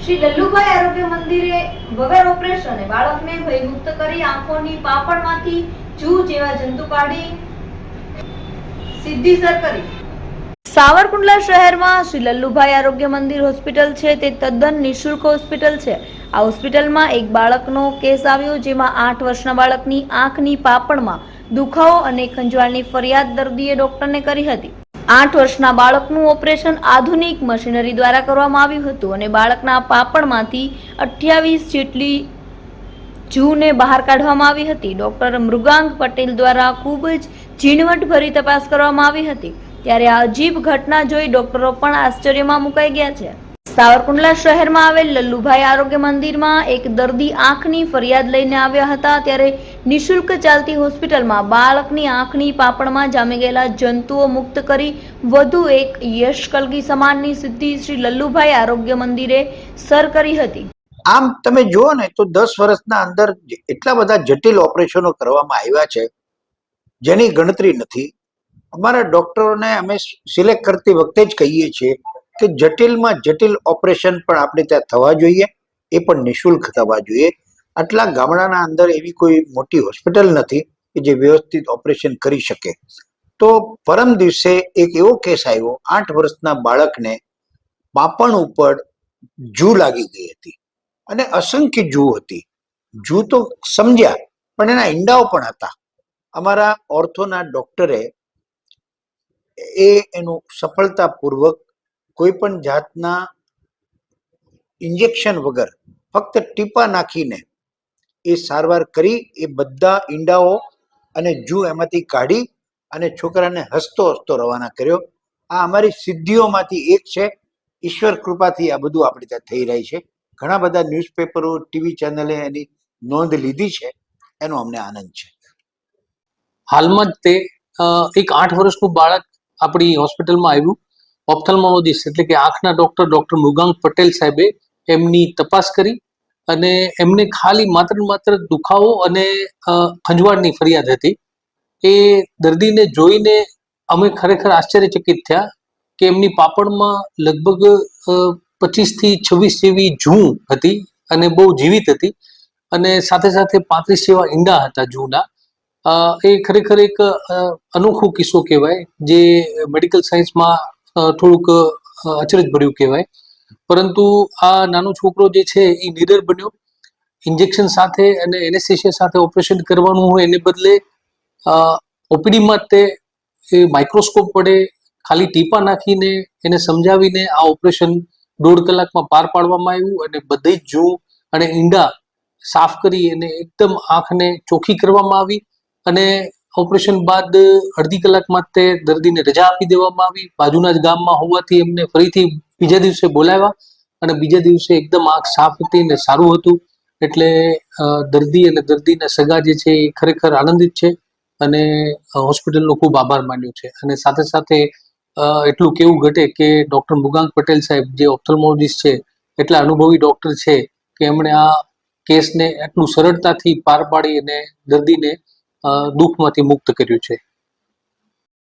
શ્રી લલ્લુભાઈ આરોગ્ય મંદિરે વગર ઓપરેશને બાળકને ભયમુક્ત કરી આંખોની પાપણમાંથી જૂ જેવા જંતુ કાઢી સિદ્ધિસર કરી. સાવરકુંડલા શહેરમાં શ્રી લલ્લુભાઈ આરોગ્ય મંદિર હોસ્પિટલ છે તે તદ્દન નિઃશુલ્ક હોસ્પિટલ છે. આ હોસ્પિટલમાં એક બાળકનો કેસ આવ્યો, જેમાં 8 વર્ષના બાળકની આંખની પાપણમાં દુખાવો અને ખંજવાળની ફરિયાદ દર્દીએ ડોક્ટરને કરી હતી. 8 વર્ષના બાળકનું ઓપરેશન આધુનિક મશીનરી દ્વારા કરવામાં આવ્યું હતું અને બાળકના પાપણમાંથી 28 જેટલી જૂને બહાર કાઢવામાં આવી હતી. ડોક્ટર મૃગાંક પટેલ દ્વારા ખૂબ જ ઝીણવટભરી તપાસ કરવામાં આવી હતી. ત્યારે આ અજીબ ઘટના જોઈ ડોક્ટરો પણ આશ્ચર્યમાં મુકાઈ ગયા છે. સાવરકુંડલા શહેરમાં આવેલ લલ્લુભાઈ આરોગ્ય મંદિરમાં એક દર્દી આંખની ફરિયાદ લઈને આવ્યા હતા. ત્યારે નિઃશુલ્ક ચાલતી હોસ્પિટલમાં બાળકની આંખની પાપણમાં જામી ગયેલા જંતુઓ મુક્ત કરી વધુ એક યશ કલગી સમાનની સિદ્ધિ શ્રી લલ્લુભાઈ આરોગ્ય મંદિરે સર કરી હતી. આમ તમે જુઓ ને તો 10 વર્ષના અંદર એટલા બધા જટિલ ઓપરેશનો કરવામાં આવ્યા છે જેની ગણતરી નથી. અમારા ડોક્ટરોને અમે સિલેક્ટ કરતી વખતે જ કહીએ છીએ કે જટિલમાં જટિલ ઓપરેશન પણ આપણે ત્યાં થવા જોઈએ, એ પણ નિઃશુલ્ક થવા જોઈએ. આટલા ગામડાના અંદર એવી કોઈ મોટી હોસ્પિટલ નથી કે જે વ્યવસ્થિત ઓપરેશન કરી શકે. તો પરમ દિવસે એક એવો કેસ આવ્યો, 8 વર્ષના બાળકને પાપણ ઉપર જૂ લાગી ગઈ હતી અને અસંખ્ય જૂ હતી. જૂ તો સમજ્યા, પણ એના ઈંડાઓ પણ હતા. અમારા ઓર્થોના ડોક્ટરે એનું સફળતાપૂર્વક કોઈ પણ જાતના ઇન્જેક્શન વગર ફક્ત ટીપા નાખીને એ સારવાર કરી એ બધા ઈંડાઓ અને જૂ એમાંથી કાઢી અને છોકરાને હસતો હસતો રવાના કર્યો. આ અમારી સિદ્ધિઓમાંથી એક છે. ઈશ્વર કૃપાથી આ બધું આપણે ત્યાં થઈ રહી છે. ઘણા બધા ન્યૂઝપેપરો, ટીવી ચેનલે એની નોંધ લીધી છે. એનો અમને આનંદ છે. હાલમાં જ તે એક 8 વર્ષનું બાળક આપણી હોસ્પિટલમાં આવ્યું. ઓપ્થલ્મોલોજીસ્ટ એટલે કે આંખના ડોક્ટર મૃગાંક પટેલ સાહેબે એમની તપાસ કરી અને એમને ખાલી માત્ર દુખાવો અને ખંજવાળની ફરિયાદ હતી. એ દર્દીને જોઈને અમે ખરેખર આશ્ચર્યચકિત થયા કે એમની પાપણમાં લગભગ 25 થી 26 જેવી જૂ હતી અને બહુ જીવિત હતી અને સાથે સાથે 35 જેવા ઈંડા હતા જૂના. એ ખરેખર એક અનોખો કિસ્સો કહેવાય, જે મેડિકલ સાયન્સમાં થોડુંક અચરજ ભર્યું કહેવાય. પરંતુ આ નાનો છોકરો જે છે એ નિડર બન્યો. ઇન્જેક્શન સાથે અને એનેસ્થેસિયા સાથે ઓપરેશન કરવાનું હોય એને બદલે ઓપીડીમાં તે માઇક્રોસ્કોપ વડે ખાલી ટીપા નાખીને એને સમજાવીને આ ઓપરેશન 1.5 કલાકમાં પાર પાડવામાં આવ્યું અને બધી જ જૂ અને ઈંડા સાફ કરી અને એકદમ આંખને ચોખ્ખી કરવામાં આવી અને ઓપરેશન બાદ 1/2 કલાકમાં તે દર્દીને રજા આપી દેવામાં આવી. બાજુના જ ગામમાં હોવાથી એમને ફરીથી બીજા દિવસે બોલાવ્યા અને બીજા દિવસે એકદમ આંખ સાફ હતી ને સારું હતું. એટલે દર્દી અને દર્દીના સગા જે છે એ ખરેખર આનંદિત છે અને હોસ્પિટલનો ખૂબ આભાર માન્યો છે. અને સાથે સાથે એટલું કેવું ઘટે કે ડોક્ટર મૃગાંક પટેલ સાહેબ જે ઓપ્થલ્મોલોજીસ્ટ છે, એટલા અનુભવી ડોક્ટર છે કે એમણે આ કેસને એટલું સરળતાથી પાર પાડી અને દર્દીને દુઃખમાંથી મુક્ત કર્યું છે.